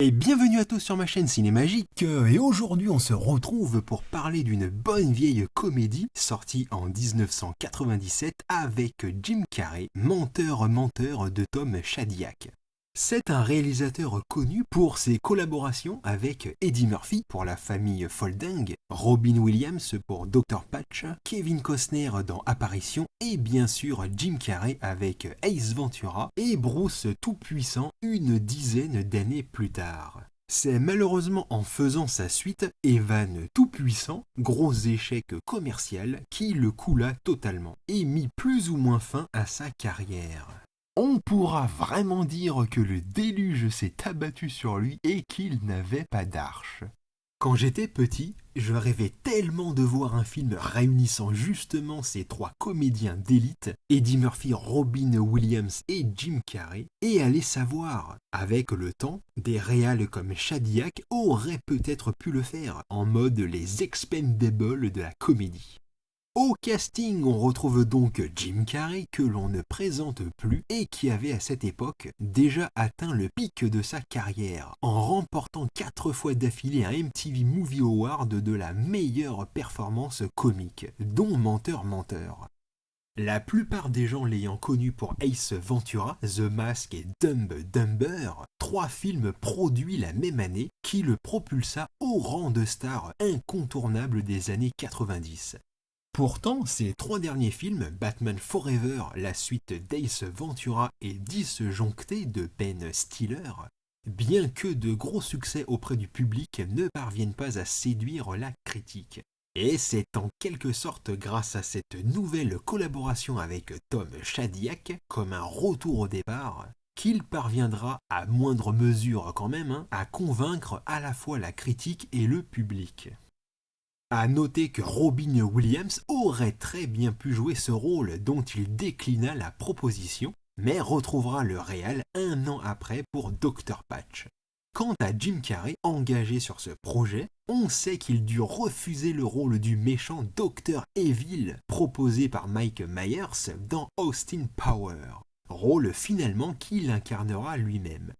Et bienvenue à tous sur ma chaîne Cinémagique, et aujourd'hui on se retrouve pour parler d'une bonne vieille comédie sortie en 1997 avec Jim Carrey, menteur de Tom Shadyac. C'est un réalisateur connu pour ses collaborations avec Eddie Murphy pour la famille Folding, Robin Williams pour Dr. Patch, Kevin Costner dans Apparition et bien sûr Jim Carrey avec Ace Ventura et Bruce Tout-Puissant une dizaine d'années plus tard. C'est malheureusement en faisant sa suite, Evan Tout-Puissant, gros échec commercial, qui le coula totalement et mit plus ou moins fin à sa carrière. On pourra vraiment dire que le déluge s'est abattu sur lui et qu'il n'avait pas d'arche. Quand j'étais petit, je rêvais tellement de voir un film réunissant justement ces trois comédiens d'élite, Eddie Murphy, Robin Williams et Jim Carrey, et aller savoir, avec le temps, des réals comme Shadyac auraient peut-être pu le faire, en mode les Expendables de la comédie. Au casting, on retrouve donc Jim Carrey que l'on ne présente plus et qui avait à cette époque déjà atteint le pic de sa carrière en remportant 4 fois d'affilée un MTV Movie Award de la meilleure performance comique, dont Menteur. La plupart des gens l'ayant connu pour Ace Ventura, The Mask et Dumb Dumber, 3 films produits la même année qui le propulsa au rang de star incontournable des années 90. Pourtant, ces 3 derniers films, Batman Forever, la suite d'Ace Ventura et Disjoncté de Ben Stiller, bien que de gros succès auprès du public, ne parviennent pas à séduire la critique. Et c'est en quelque sorte grâce à cette nouvelle collaboration avec Tom Shadyac, comme un retour au départ, qu'il parviendra, à moindre mesure quand même, à convaincre à la fois la critique et le public. À noter que Robin Williams aurait très bien pu jouer ce rôle dont il déclina la proposition, mais retrouvera le réal un an après pour Dr. Patch. Quant à Jim Carrey, engagé sur ce projet, on sait qu'il dut refuser le rôle du méchant Dr. Evil proposé par Mike Myers dans Austin Powers, rôle finalement qu'il incarnera lui-même.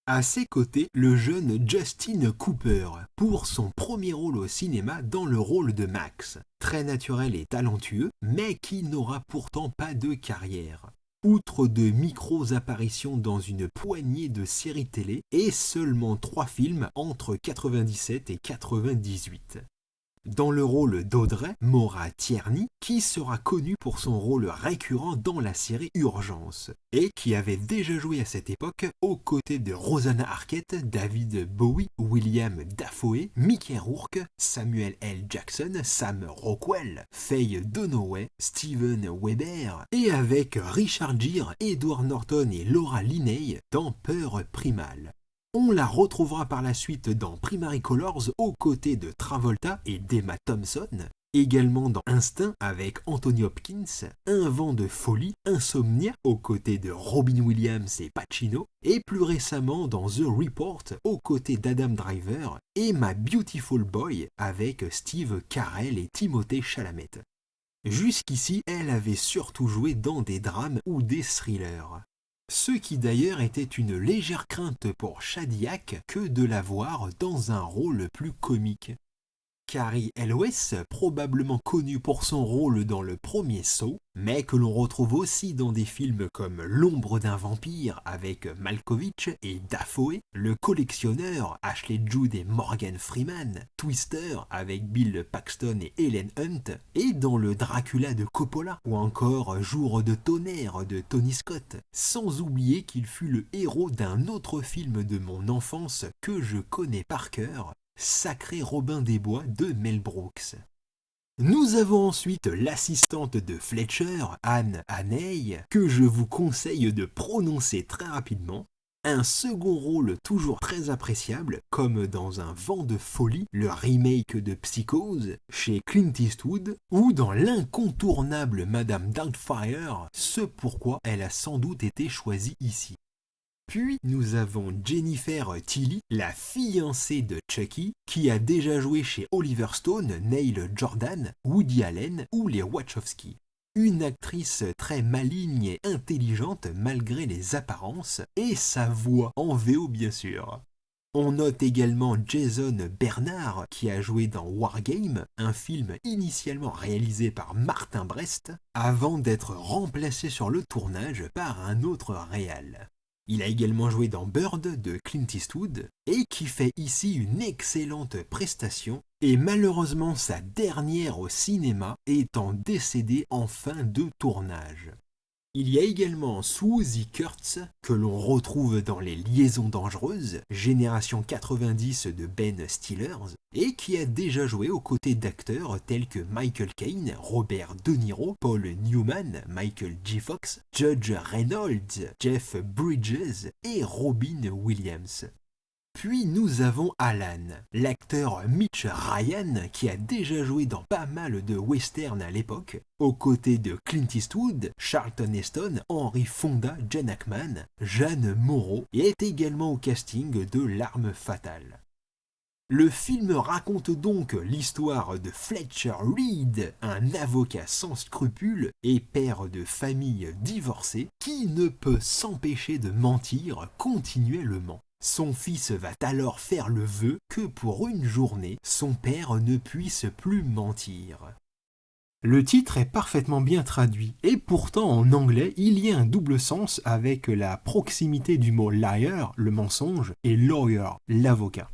À ses côtés, le jeune Justin Cooper, pour son premier rôle au cinéma dans le rôle de Max, très naturel et talentueux, mais qui n'aura pourtant pas de carrière. Outre de micros-apparitions dans une poignée de séries télé et seulement 3 films entre 97 et 98. Dans le rôle d'Audrey, Maura Tierney, qui sera connue pour son rôle récurrent dans la série Urgence, et qui avait déjà joué à cette époque aux côtés de Rosanna Arquette, David Bowie, William Dafoe, Mickey Rourke, Samuel L. Jackson, Sam Rockwell, Faye Dunaway, Steven Weber, et avec Richard Gere, Edward Norton et Laura Linney dans Peur Primale. On la retrouvera par la suite dans Primary Colors aux côtés de Travolta et d'Emma Thompson, également dans Instinct avec Anthony Hopkins, Un vent de folie, Insomnia aux côtés de Robin Williams et Pacino, et plus récemment dans The Report aux côtés d'Adam Driver et My Beautiful Boy avec Steve Carell et Timothée Chalamet. Jusqu'ici, elle avait surtout joué dans des drames ou des thrillers. Ce qui d'ailleurs était une légère crainte pour Shadyac que de la voir dans un rôle plus comique. Cary Elwes, probablement connu pour son rôle dans le premier Saw, mais que l'on retrouve aussi dans des films comme L'ombre d'un vampire avec Malkovich et Dafoe, Le collectionneur, Ashley Judd et Morgan Freeman, Twister avec Bill Paxton et Helen Hunt, et dans le Dracula de Coppola, ou encore Jour de tonnerre de Tony Scott, sans oublier qu'il fut le héros d'un autre film de mon enfance que je connais par cœur, Sacré Robin des Bois de Mel Brooks. Nous avons ensuite l'assistante de Fletcher, Anne Haney, que je vous conseille de prononcer très rapidement. Un second rôle toujours très appréciable, comme dans Un vent de folie, le remake de Psychose, chez Clint Eastwood, ou dans l'incontournable Madame Doubtfire, ce pourquoi elle a sans doute été choisie ici. Puis nous avons Jennifer Tilly, la fiancée de Chucky, qui a déjà joué chez Oliver Stone, Neil Jordan, Woody Allen ou les Wachowski. Une actrice très maligne et intelligente malgré les apparences, et sa voix en VO bien sûr. On note également Jason Bernard qui a joué dans Wargame, un film initialement réalisé par Martin Brest, avant d'être remplacé sur le tournage par un autre réal. Il a également joué dans Bird de Clint Eastwood et qui fait ici une excellente prestation et malheureusement sa dernière au cinéma étant décédé en fin de tournage. Il y a également Swoosie Kurtz que l'on retrouve dans Les Liaisons Dangereuses, génération 90 de Ben Stiller, et qui a déjà joué aux côtés d'acteurs tels que Michael Caine, Robert De Niro, Paul Newman, Michael J. Fox, Judge Reynolds, Jeff Bridges et Robin Williams. Puis nous avons Alan, l'acteur Mitch Ryan qui a déjà joué dans pas mal de westerns à l'époque, aux côtés de Clint Eastwood, Charlton Heston, Henry Fonda, Gene Hackman, Jeanne Moreau et est également au casting de L'Arme Fatale. Le film raconte donc l'histoire de Fletcher Reed, un avocat sans scrupules et père de famille divorcée qui ne peut s'empêcher de mentir continuellement. Son fils va alors faire le vœu que pour une journée, son père ne puisse plus mentir. Le titre est parfaitement bien traduit, et pourtant en anglais, il y a un double sens avec la proximité du mot liar, le mensonge, et lawyer, l'avocat.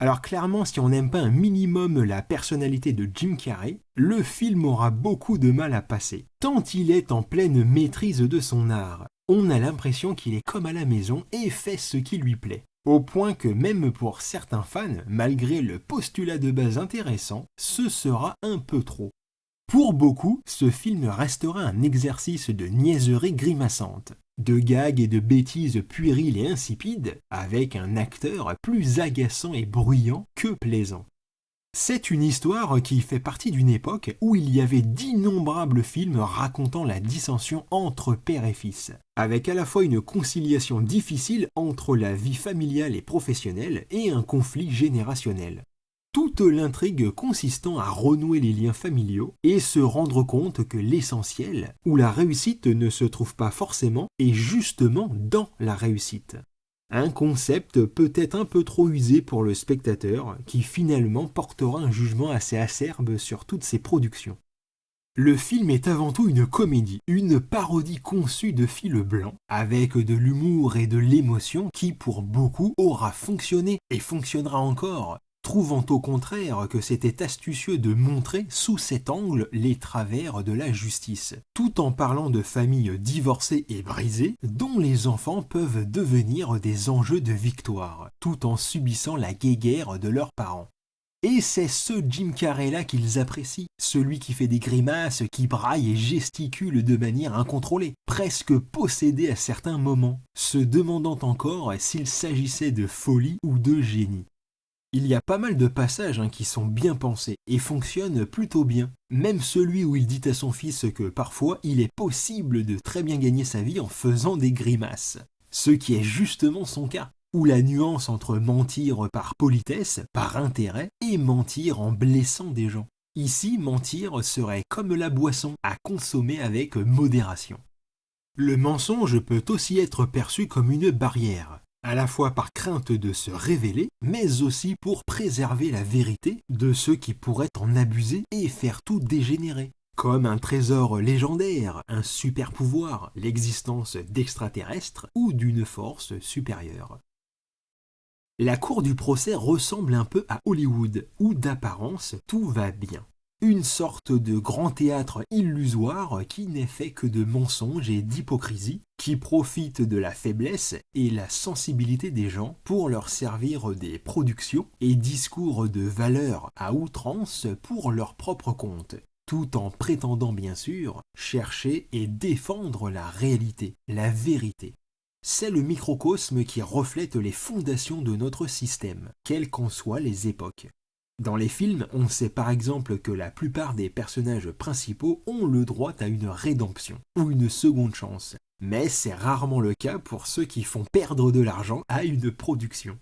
Alors clairement, si on n'aime pas un minimum la personnalité de Jim Carrey, le film aura beaucoup de mal à passer, tant il est en pleine maîtrise de son art. On a l'impression qu'il est comme à la maison et fait ce qui lui plaît. Au point que même pour certains fans, malgré le postulat de base intéressant, ce sera un peu trop. Pour beaucoup, ce film restera un exercice de niaiserie grimaçante, de gags et de bêtises puériles et insipides, avec un acteur plus agaçant et bruyant que plaisant. C'est une histoire qui fait partie d'une époque où il y avait d'innombrables films racontant la dissension entre père et fils, avec à la fois une conciliation difficile entre la vie familiale et professionnelle et un conflit générationnel. Toute l'intrigue consistant à renouer les liens familiaux et se rendre compte que l'essentiel, ou la réussite ne se trouve pas forcément, est justement dans la réussite. Un concept peut-être un peu trop usé pour le spectateur, qui finalement portera un jugement assez acerbe sur toutes ses productions. Le film est avant tout une comédie, une parodie conçue de fil blanc, avec de l'humour et de l'émotion qui pour beaucoup aura fonctionné et fonctionnera encore, trouvant au contraire que c'était astucieux de montrer sous cet angle les travers de la justice, tout en parlant de familles divorcées et brisées, dont les enfants peuvent devenir des enjeux de victoire, tout en subissant la guéguerre de leurs parents. Et c'est ce Jim Carrey-là qu'ils apprécient, celui qui fait des grimaces, qui braille et gesticule de manière incontrôlée, presque possédé à certains moments, se demandant encore s'il s'agissait de folie ou de génie. Il y a pas mal de passages qui sont bien pensés et fonctionnent plutôt bien. Même celui où il dit à son fils que parfois il est possible de très bien gagner sa vie en faisant des grimaces. Ce qui est justement son cas. Ou la nuance entre mentir par politesse, par intérêt, et mentir en blessant des gens. Ici, mentir serait comme la boisson, à consommer avec modération. Le mensonge peut aussi être perçu comme une barrière, à la fois par crainte de se révéler, mais aussi pour préserver la vérité de ceux qui pourraient en abuser et faire tout dégénérer. Comme un trésor légendaire, un super pouvoir, l'existence d'extraterrestres ou d'une force supérieure. La cour du procès ressemble un peu à Hollywood, où d'apparence tout va bien. Une sorte de grand théâtre illusoire qui n'est fait que de mensonges et d'hypocrisie, qui profite de la faiblesse et la sensibilité des gens pour leur servir des productions et discours de valeur à outrance pour leur propre compte, tout en prétendant bien sûr chercher et défendre la réalité, la vérité. C'est le microcosme qui reflète les fondations de notre système, quelles qu'en soient les époques. Dans les films, on sait par exemple que la plupart des personnages principaux ont le droit à une rédemption, ou une seconde chance, mais c'est rarement le cas pour ceux qui font perdre de l'argent à une production.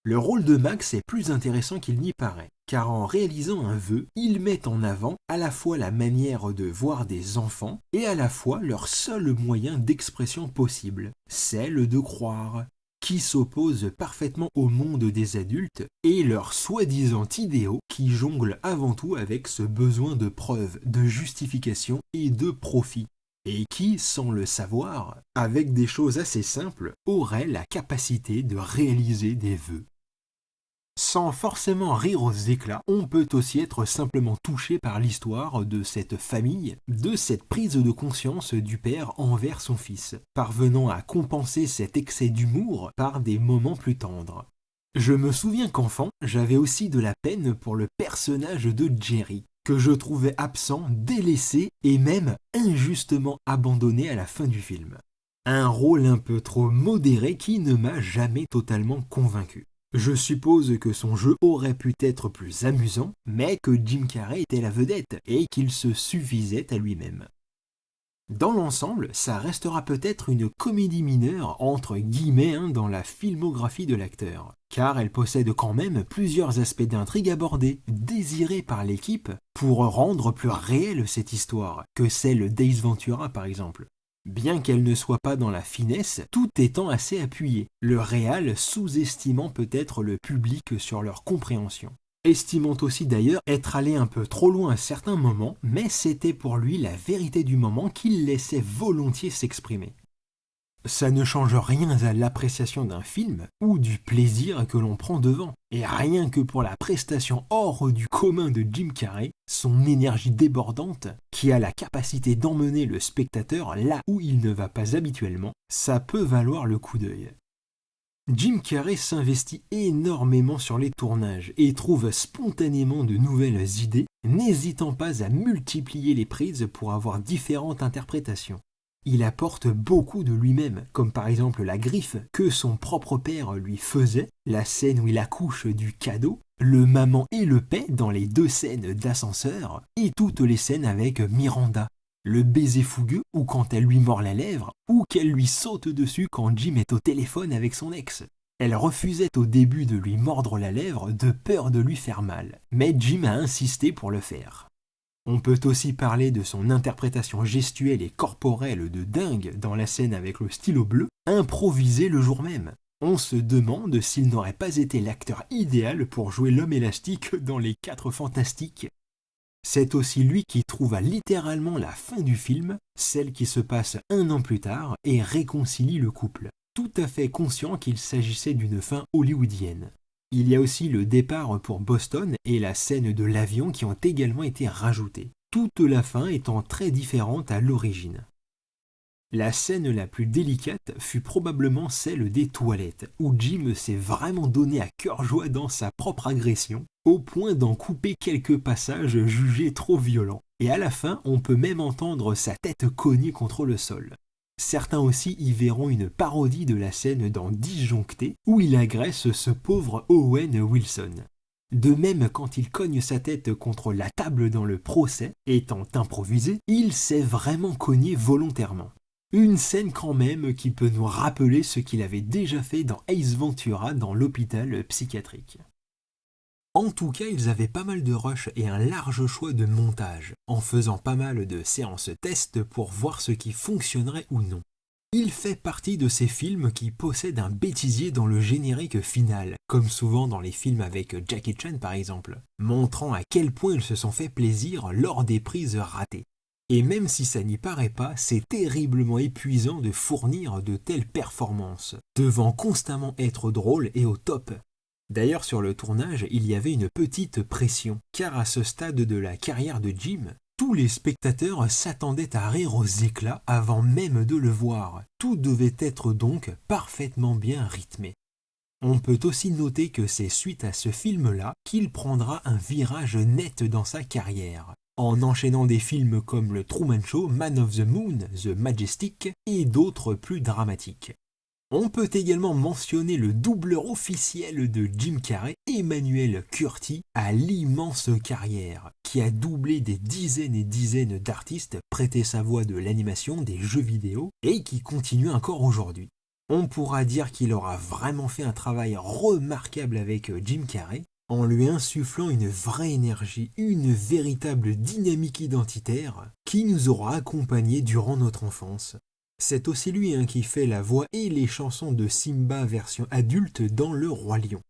Le rôle de Max est plus intéressant qu'il n'y paraît, car en réalisant un vœu, il met en avant à la fois la manière de voir des enfants et à la fois leur seul moyen d'expression possible, celle de croire. qui s'oppose parfaitement au monde des adultes et leurs soi-disant idéaux qui jonglent avant tout avec ce besoin de preuves, de justification et de profit, et qui, sans le savoir, avec des choses assez simples, auraient la capacité de réaliser des vœux. Sans forcément rire aux éclats, on peut aussi être simplement touché par l'histoire de cette famille, de cette prise de conscience du père envers son fils, parvenant à compenser cet excès d'humour par des moments plus tendres. Je me souviens qu'enfant, j'avais aussi de la peine pour le personnage de Jerry, que je trouvais absent, délaissé et même injustement abandonné à la fin du film. Un rôle un peu trop modéré qui ne m'a jamais totalement convaincu. Je suppose que son jeu aurait pu être plus amusant, mais que Jim Carrey était la vedette et qu'il se suffisait à lui-même. Dans l'ensemble, ça restera peut-être une comédie mineure entre guillemets dans la filmographie de l'acteur, car elle possède quand même plusieurs aspects d'intrigue abordés, désirés par l'équipe, pour rendre plus réelle cette histoire que celle d'Ace Ventura par exemple. Bien qu'elle ne soit pas dans la finesse, tout étant assez appuyé, le réal sous-estimant peut-être le public sur leur compréhension. Estimant aussi d'ailleurs être allé un peu trop loin à certains moments, mais c'était pour lui la vérité du moment qu'il laissait volontiers s'exprimer. Ça ne change rien à l'appréciation d'un film ou du plaisir que l'on prend devant. Et rien que pour la prestation hors du commun de Jim Carrey, son énergie débordante, qui a la capacité d'emmener le spectateur là où il ne va pas habituellement, ça peut valoir le coup d'œil. Jim Carrey s'investit énormément sur les tournages et trouve spontanément de nouvelles idées, n'hésitant pas à multiplier les prises pour avoir différentes interprétations. Il apporte beaucoup de lui-même, comme par exemple la griffe que son propre père lui faisait, la scène où il accouche du cadeau, le maman et le paix dans les 2 scènes d'ascenseur, et toutes les scènes avec Miranda, le baiser fougueux ou quand elle lui mord la lèvre, ou qu'elle lui saute dessus quand Jim est au téléphone avec son ex. Elle refusait au début de lui mordre la lèvre de peur de lui faire mal, mais Jim a insisté pour le faire. On peut aussi parler de son interprétation gestuelle et corporelle de dingue dans la scène avec le stylo bleu, improvisée le jour même. On se demande s'il n'aurait pas été l'acteur idéal pour jouer l'homme élastique dans Les 4 Fantastiques. C'est aussi lui qui trouva littéralement la fin du film, celle qui se passe 1 an plus tard, et réconcilie le couple, tout à fait conscient qu'il s'agissait d'une fin hollywoodienne. Il y a aussi le départ pour Boston et la scène de l'avion qui ont également été rajoutés, toute la fin étant très différente à l'origine. La scène la plus délicate fut probablement celle des toilettes, où Jim s'est vraiment donné à cœur joie dans sa propre agression, au point d'en couper quelques passages jugés trop violents. Et à la fin, on peut même entendre sa tête cognée contre le sol. Certains aussi y verront une parodie de la scène dans Disjoncté, où il agresse ce pauvre Owen Wilson. De même, quand il cogne sa tête contre la table dans le procès, étant improvisé, il s'est vraiment cogné volontairement. Une scène quand même qui peut nous rappeler ce qu'il avait déjà fait dans Ace Ventura dans l'hôpital psychiatrique. En tout cas, ils avaient pas mal de rush et un large choix de montage, en faisant pas mal de séances tests pour voir ce qui fonctionnerait ou non. Il fait partie de ces films qui possèdent un bêtisier dans le générique final, comme souvent dans les films avec Jackie Chan par exemple, montrant à quel point ils se sont fait plaisir lors des prises ratées. Et même si ça n'y paraît pas, c'est terriblement épuisant de fournir de telles performances, devant constamment être drôle et au top. D'ailleurs, sur le tournage, il y avait une petite pression, car à ce stade de la carrière de Jim, tous les spectateurs s'attendaient à rire aux éclats avant même de le voir. Tout devait être donc parfaitement bien rythmé. On peut aussi noter que c'est suite à ce film-là qu'il prendra un virage net dans sa carrière, en enchaînant des films comme le Truman Show, Man of the Moon, The Majestic et d'autres plus dramatiques. On peut également mentionner le doubleur officiel de Jim Carrey, Emmanuel Curti, à l'immense carrière, qui a doublé des dizaines et dizaines d'artistes, prêté sa voix de l'animation, des jeux vidéo, et qui continue encore aujourd'hui. On pourra dire qu'il aura vraiment fait un travail remarquable avec Jim Carrey, en lui insufflant une vraie énergie, une véritable dynamique identitaire, qui nous aura accompagnés durant notre enfance. C'est aussi lui qui fait la voix et les chansons de Simba version adulte dans Le Roi Lion.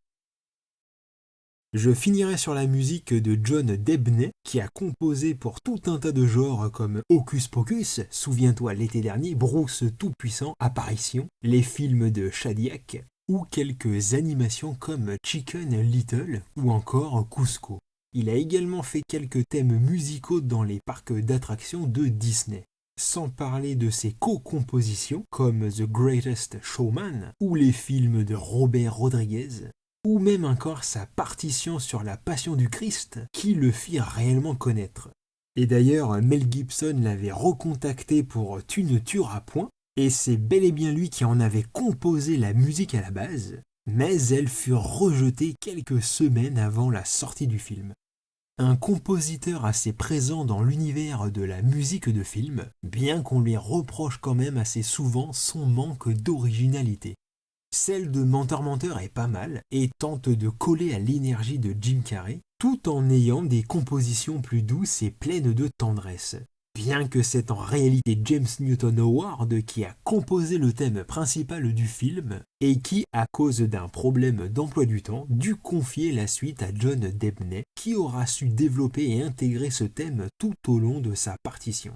Je finirai sur la musique de John Debney, qui a composé pour tout un tas de genres comme Hocus Pocus, souviens-toi l'été dernier, Bruce Tout-Puissant, Apparition, les films de Shadiak, ou quelques animations comme Chicken Little ou encore Cusco. Il a également fait quelques thèmes musicaux dans les parcs d'attractions de Disney. Sans parler de ses co-compositions comme The Greatest Showman ou les films de Robert Rodriguez, ou même encore sa partition sur la Passion du Christ qui le fit réellement connaître. Et d'ailleurs, Mel Gibson l'avait recontacté pour Tu ne tueras point, et c'est bel et bien lui qui en avait composé la musique à la base, mais elle fut rejetée quelques semaines avant la sortie du film. Un compositeur assez présent dans l'univers de la musique de film, bien qu'on lui reproche quand même assez souvent son manque d'originalité. Celle de Menteur est pas mal et tente de coller à l'énergie de Jim Carrey, tout en ayant des compositions plus douces et pleines de tendresse. Bien que c'est en réalité James Newton Howard qui a composé le thème principal du film et qui, à cause d'un problème d'emploi du temps, dut confier la suite à John Debney qui aura su développer et intégrer ce thème tout au long de sa partition.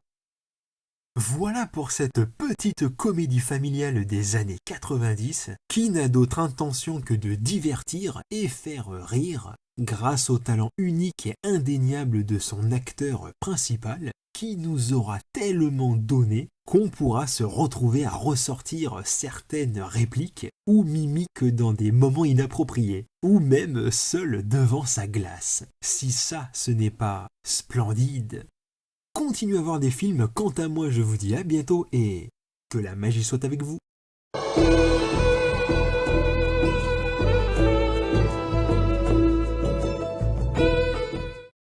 Voilà pour cette petite comédie familiale des années 90 qui n'a d'autre intention que de divertir et faire rire grâce au talent unique et indéniable de son acteur principal qui nous aura tellement donné qu'on pourra se retrouver à ressortir certaines répliques ou mimiques dans des moments inappropriés ou même seul devant sa glace. Si ça, ce n'est pas splendide. Continuez à voir des films, quant à moi je vous dis à bientôt et que la magie soit avec vous.